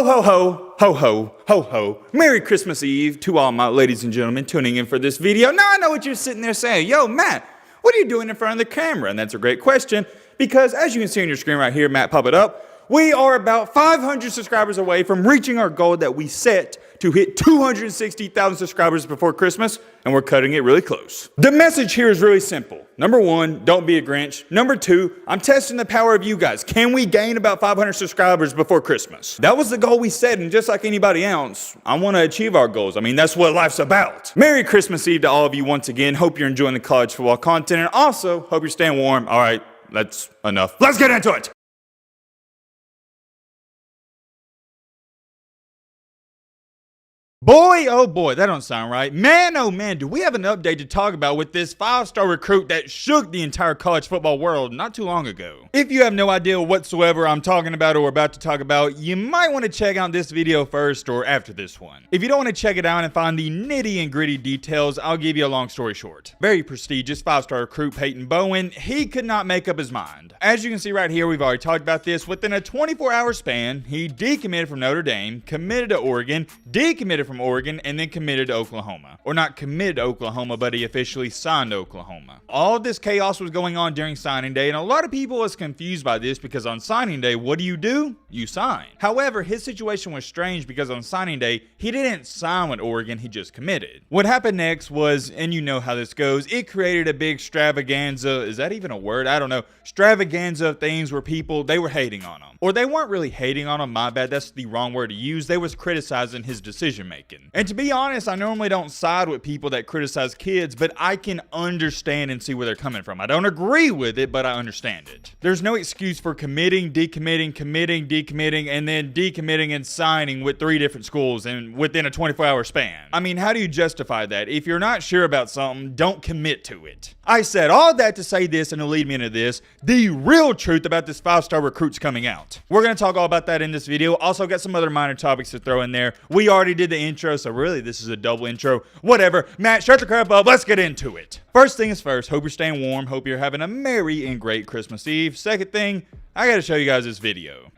Ho, ho, ho, ho, ho, ho, ho. Merry Christmas Eve to all my ladies and gentlemen tuning in for this video. Now I know what you're sitting there saying. Yo, Matt, what are you doing in front of the camera? And that's a great question because as you can see on your screen right here, Matt, pop it up. We are about 500 subscribers away from reaching our goal that we set to hit 260,000 subscribers before Christmas, and we're cutting it really close. The message here is really simple. Number one, don't be a Grinch. Number two, I'm testing the power of you guys. Can we gain about 500 subscribers before Christmas? That was the goal we set, and just like anybody else, I want to achieve our goals. I mean, that's what life's about. Merry Christmas Eve to all of you once again. Hope you're enjoying the college football content, and also hope you're staying warm. All right, that's enough. Let's get into it. Boy, oh boy, that don't sound right. Man, oh man, do we have an update to talk about with this 5-star recruit that shook the entire college football world not too long ago. If you have no idea whatsoever I'm talking about or about to talk about, you might want to check out this video first or after this one. If you don't want to check it out and find the nitty and gritty details, I'll give you a long story short. Very prestigious 5-star recruit Peyton Bowen, he could not make up his mind. As you can see right here, we've already talked about this. Within a 24-hour span, he decommitted from Notre Dame, committed to Oregon, decommitted from Oregon, and then committed to Oklahoma. Or not committed to Oklahoma, but he officially signed to Oklahoma. All of this chaos was going on during signing day, and a lot of people was confused by this because on signing day, what do? You sign. However, his situation was strange because on signing day, he didn't sign with Oregon, he just committed. What happened next was, and you know how this goes, it created a big extravaganza. Is that even a word? I don't know. Extravaganza of things where people, they were hating on him. Or they weren't really hating on him, my bad, that's the wrong word to use. They was criticizing his decision making. And to be honest, I normally don't side with people that criticize kids, but I can understand and see where they're coming from. I don't agree with it, but I understand it. There's no excuse for committing, decommitting, committing, decommitting, and then decommitting and signing with 3 different schools and within a 24-hour span. I mean, how do you justify that? If you're not sure about something, don't commit to it. I said all that to say this and to lead me into this. The real truth about this 5-star recruit's coming out. We're going to talk all about that in this video. Also got some other minor topics to throw in there. We already did the intro, so really this is a double intro. Whatever. Matt, shut the crap up. Let's get into it. First thing is first, hope you're staying warm. Hope you're having a merry and great Christmas Eve. Second thing, I got to show you guys this video.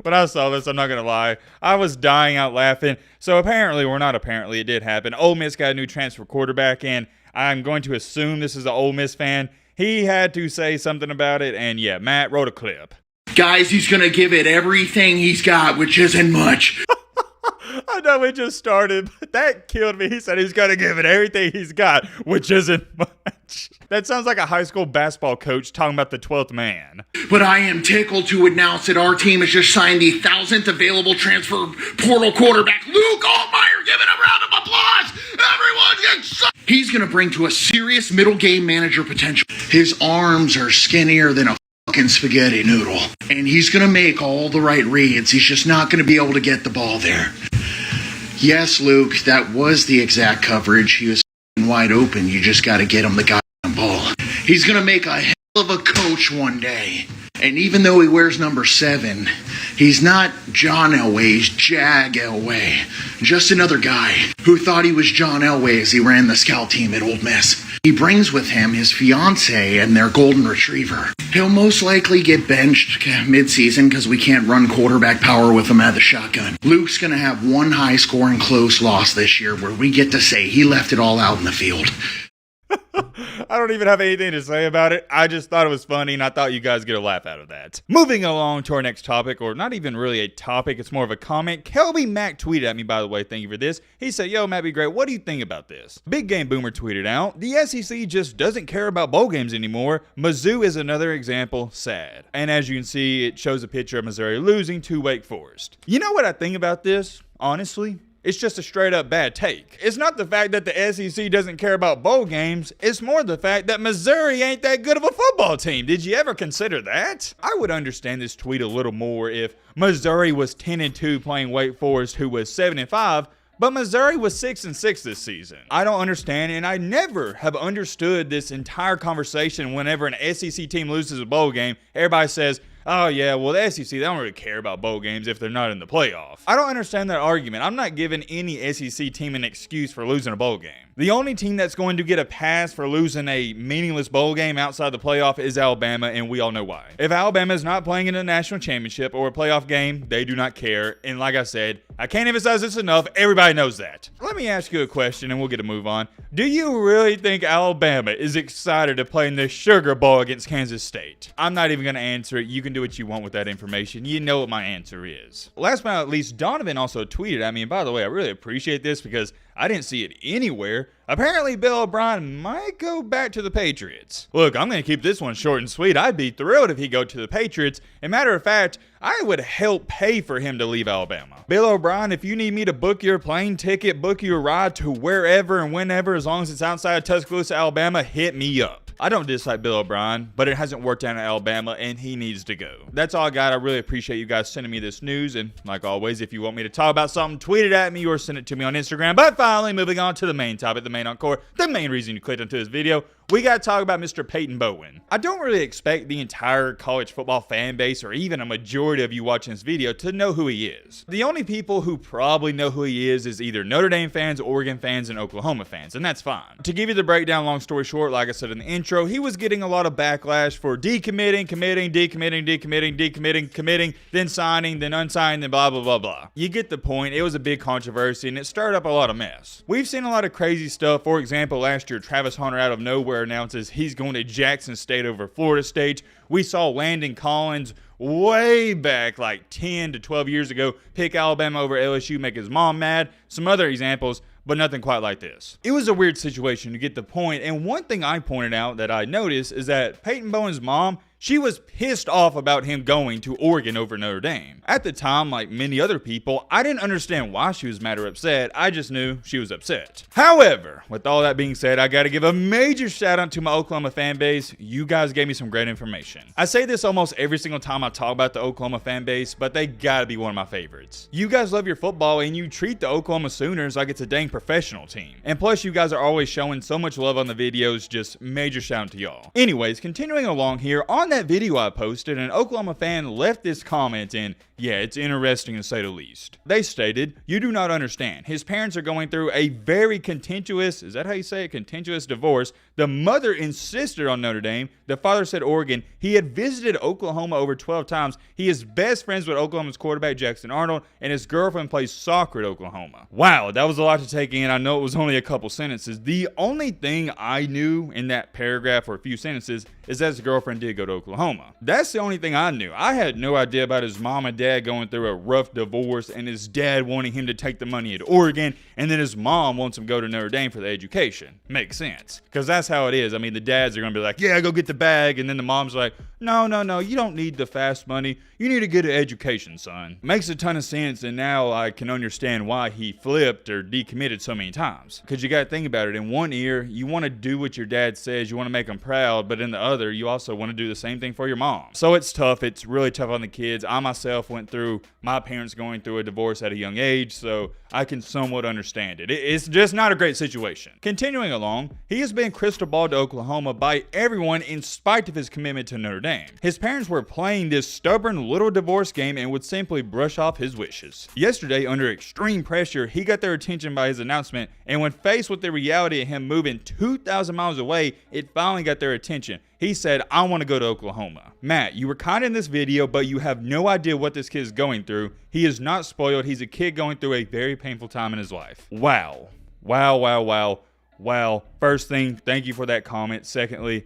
When I saw this, I'm not going to lie, I was dying out laughing. So apparently, or not apparently, it did happen. Ole Miss got a new transfer quarterback, and I'm going to assume this is an Ole Miss fan. He had to say something about it, and yeah, Matt wrote a clip. Guys, he's going to give it everything he's got, which isn't much. I know it just started, but that killed me. He said he's going to give it everything he's got, which isn't much. That sounds like a high school basketball coach talking about the 12th man. But I am tickled to announce that our team has just signed the 1,000th available transfer portal quarterback, Luke Altmaier. Give it a round of applause. Everyone gets excited. He's going to bring to a serious middle game manager potential. His arms are skinnier than a fucking spaghetti noodle. And he's going to make all the right reads. He's just not going to be able to get the ball there. Yes, Luke, that was the exact coverage. He was wide open. You just got to get him the goddamn ball. He's going to make a hell of a coach one day. And even though he wears number 7, he's not John Elway, he's Jag Elway. Just another guy who thought he was John Elway as he ran the scout team at Ole Miss. He brings with him his fiancée and their golden retriever. He'll most likely get benched mid-season because we can't run quarterback power with him out of the shotgun. Luke's going to have one high-scoring close loss this year where we get to say he left it all out in the field. I don't even have anything to say about it. I just thought it was funny, and I thought you guys get a laugh out of that. Moving along to our next topic, or not even really a topic, it's more of a comment. Kelby Mack tweeted at me, by the way, thank you for this. He said, yo, Matt, be great. What do you think about this? Big Game Boomer tweeted out, the SEC just doesn't care about bowl games anymore. Mizzou is another example, sad. And as you can see, it shows a picture of Missouri losing to Wake Forest. You know what I think about this, honestly? It's just a straight up bad take. It's not the fact that the SEC doesn't care about bowl games. It's more the fact that Missouri ain't that good of a football team. Did you ever consider that? I would understand this tweet a little more if Missouri was 10-2 playing Wake Forest, who was 7-5, but Missouri was 6-6 this season. I don't understand, and I never have understood this entire conversation whenever an SEC team loses a bowl game. Everybody says, oh yeah, well the SEC, they don't really care about bowl games if they're not in the playoff. I don't understand that argument. I'm not giving any SEC team an excuse for losing a bowl game. The only team that's going to get a pass for losing a meaningless bowl game outside the playoff is Alabama, and we all know why. If Alabama is not playing in a national championship or a playoff game, they do not care. And like I said, I can't emphasize this enough. Everybody knows that. Let me ask you a question and we'll get to move on. Do you really think Alabama is excited to play in the Sugar Bowl against Kansas State? I'm not even going to answer it. You can do what you want with that information. You know what my answer is. Last but not least, Donovan also tweeted at me. And by the way, I really appreciate this because I didn't see it anywhere. Apparently, Bill O'Brien might go back to the Patriots. Look, I'm going to keep this one short and sweet. I'd be thrilled if he go to the Patriots. And matter of fact, I would help pay for him to leave Alabama. Bill O'Brien, if you need me to book your plane ticket, book you a ride to wherever and whenever, as long as it's outside of Tuscaloosa, Alabama, hit me up. I don't dislike Bill O'Brien, but it hasn't worked out in Alabama, and he needs to go. That's all I got. I really appreciate you guys sending me this news, and like always, if you want me to talk about something, tweet it at me or send it to me on Instagram. But finally, moving on to the main topic, the main encore, the main reason you clicked onto this video, we got to talk about Mr. Peyton Bowen. I don't really expect the entire college football fan base, or even a majority of you watching this video, to know who he is. The only people who probably know who he is either Notre Dame fans, Oregon fans, and Oklahoma fans, and that's fine. To give you the breakdown, long story short, like I said in the intro, he was getting a lot of backlash for decommitting, committing, then signing, then unsigning, then blah, blah, blah, blah. You get the point. It was a big controversy, and it stirred up a lot of mess. We've seen a lot of crazy stuff. For example, last year, Travis Hunter out of nowhere announces he's going to Jackson State over Florida State. We saw Landon Collins way back like 10 to 12 years ago pick Alabama over LSU, make his mom mad. Some other examples, but nothing quite like this. It was a weird situation, to get the point, and one thing I pointed out that I noticed is that Peyton Bowen's mom, she was pissed off about him going to Oregon over Notre Dame. At the time, like many other people, I didn't understand why she was mad or upset. I just knew she was upset. However, with all that being said, I gotta give a major shout out to my Oklahoma fan base. You guys gave me some great information. I say this almost every single time I talk about the Oklahoma fan base, but they gotta be one of my favorites. You guys love your football and you treat the Oklahoma Sooners like it's a dang professional team. And plus, you guys are always showing so much love on the videos. Just major shout out to y'all. Anyways, continuing along here, on that video I posted, an Oklahoma fan left this comment, and yeah, it's interesting to say the least. They stated, "You do not understand. His parents are going through a very contentious," is that how you say it? Contentious divorce. The mother insisted on Notre Dame. The father said Oregon. He had visited Oklahoma over 12 times. He is best friends with Oklahoma's quarterback, Jackson Arnold, and his girlfriend plays soccer at Oklahoma." Wow, that was a lot to take in. I know it was only a couple sentences. The only thing I knew in that paragraph or a few sentences is that his girlfriend did go to Oklahoma. That's the only thing I knew. I had no idea about his mom and dad going through a rough divorce and his dad wanting him to take the money at Oregon, and then his mom wants him to go to Notre Dame for the education. Makes sense. Because that's how it is. I mean, the dads are going to be like, yeah, go get the bag. And then the mom's like, no, you don't need the fast money. You need to get an education, son. Makes a ton of sense, and now I can understand why he flipped or decommitted so many times. Because you got to think about it. In one ear, you want to do what your dad says. You want to make him proud. But in the other, you also want to do the same thing for your mom. So it's tough. It's really tough on the kids. I myself went through my parents going through a divorce at a young age, so I can somewhat understand it. It's just not a great situation. Continuing along, he has been crystal balled to Oklahoma by everyone in spite of his commitment to Notre Dame. His parents were playing this stubborn little divorce game and would simply brush off his wishes. Yesterday, under extreme pressure, he got their attention by his announcement, and when faced with the reality of him moving 2,000 miles away, it finally got their attention. He said, "I want to go to Oklahoma." Matt, you were kind in this video, but you have no idea what this kid is going through. He is not spoiled. He's a kid going through a very painful time in his life. Wow. First thing, thank you for that comment. Secondly,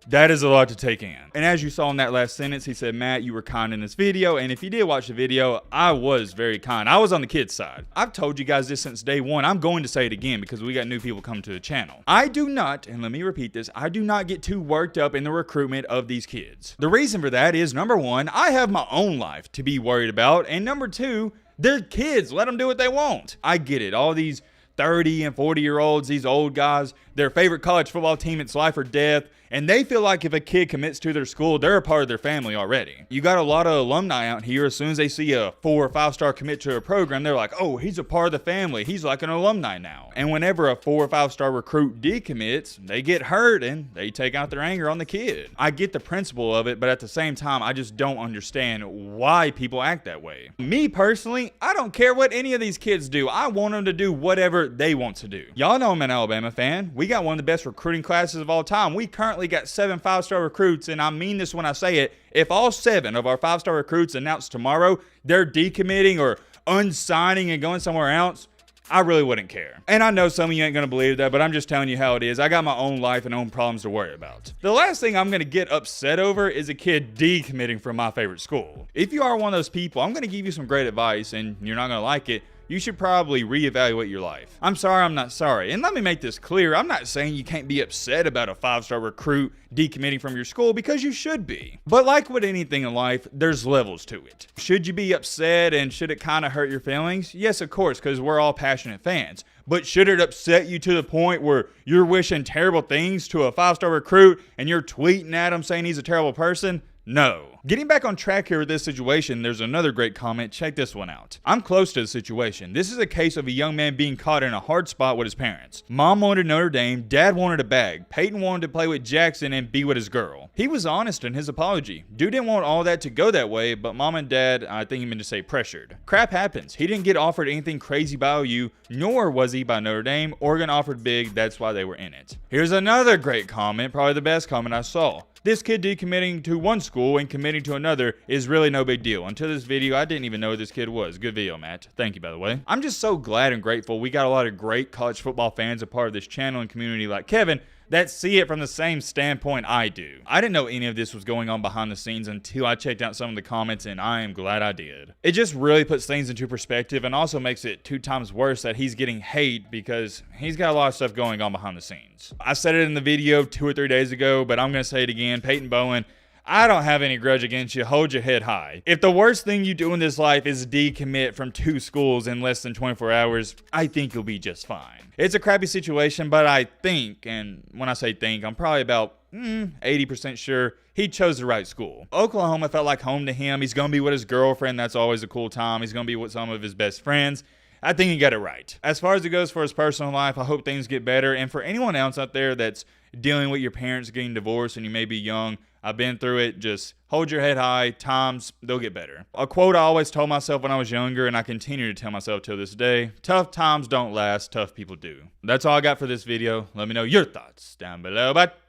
that is a lot to take in. And as you saw in that last sentence, he said, "Matt, you were kind in this video." And if you did watch the video, I was very kind. I was on the kid's side. I've told you guys this since day one. I'm going to say it again because we got new people coming to the channel. I do not, and let me repeat this, I do not get too worked up in the recruitment of these kids. The reason for that is, number one, I have my own life to be worried about. And number two, they're kids. Let them do what they want. I get it. All these 30 and 40-year-olds, these old guys, their favorite college football team, it's life or death, and they feel like if a kid commits to their school, they're a part of their family already. You got a lot of alumni out here, as soon as they see a 4 or 5 star commit to a program, they're like, oh, he's a part of the family. He's like an alumni now. And whenever a 4 or 5 star recruit decommits, they get hurt and they take out their anger on the kid. I get the principle of it, but at the same time, I just don't understand why people act that way. Me personally, I don't care what any of these kids do. I want them to do whatever they want to do. Y'all know I'm an Alabama fan. We got one of the best recruiting classes of all time. We currently got 7 5-star recruits, and I mean this when I say it. If all 7 of our 5-star recruits announce tomorrow they're decommitting or unsigning and going somewhere else, I really wouldn't care. And I know some of you ain't gonna believe that, but I'm just telling you how it is. I got my own life and own problems to worry about. The last thing I'm gonna get upset over is a kid decommitting from my favorite school. If you are one of those people, I'm gonna give you some great advice, and you're not gonna like it. You should probably reevaluate your life. I'm sorry, I'm not sorry. And let me make this clear. I'm not saying you can't be upset about a 5-star recruit decommitting from your school, because you should be. But like with anything in life, there's levels to it. Should you be upset, and should it kind of hurt your feelings? Yes, of course, because we're all passionate fans. But should it upset you to the point where you're wishing terrible things to a 5-star recruit and you're tweeting at him saying he's a terrible person? No. Getting back on track here with this situation, there's another great comment. Check this one out. I'm close to the situation. This is a case of a young man being caught in a hard spot with his parents. Mom wanted Notre Dame, dad wanted a bag. Peyton wanted to play with Jackson and be with his girl. He was honest in his apology. Dude didn't want all that to go that way, but mom and dad, I think he meant to say pressured. Crap happens. He didn't get offered anything crazy by OU, nor was he by Notre Dame. Oregon offered big, that's why they were in it. Here's another great comment, probably the best comment I saw. This kid decommitting to one school and committing to another is really no big deal. Until this video, I didn't even know who this kid was. Good video, Matt. Thank you, by the way. I'm just so glad and grateful we got a lot of great college football fans a part of this channel and community like Kevin that see it from the same standpoint I do. I didn't know any of this was going on behind the scenes until I checked out some of the comments, and I am glad I did. It just really puts things into perspective and also makes it 2 times worse that he's getting hate because he's got a lot of stuff going on behind the scenes. I said it in the video 2 or 3 days ago, but I'm going to say it again. Peyton Bowen, I don't have any grudge against you. Hold your head high. If the worst thing you do in this life is decommit from 2 schools in less than 24 hours, I think you'll be just fine. It's a crappy situation, but I think, and when I say think, I'm probably about 80% sure he chose the right school. Oklahoma felt like home to him. He's going to be with his girlfriend. That's always a cool time. He's going to be with some of his best friends. I think he got it right. As far as it goes for his personal life, I hope things get better. And for anyone else out there that's dealing with your parents getting divorced and you may be young, I've been through it. Just hold your head high. Times, they'll get better. A quote I always told myself when I was younger, and I continue to tell myself till this day: tough times don't last, tough people do. That's all I got for this video. Let me know your thoughts down below. But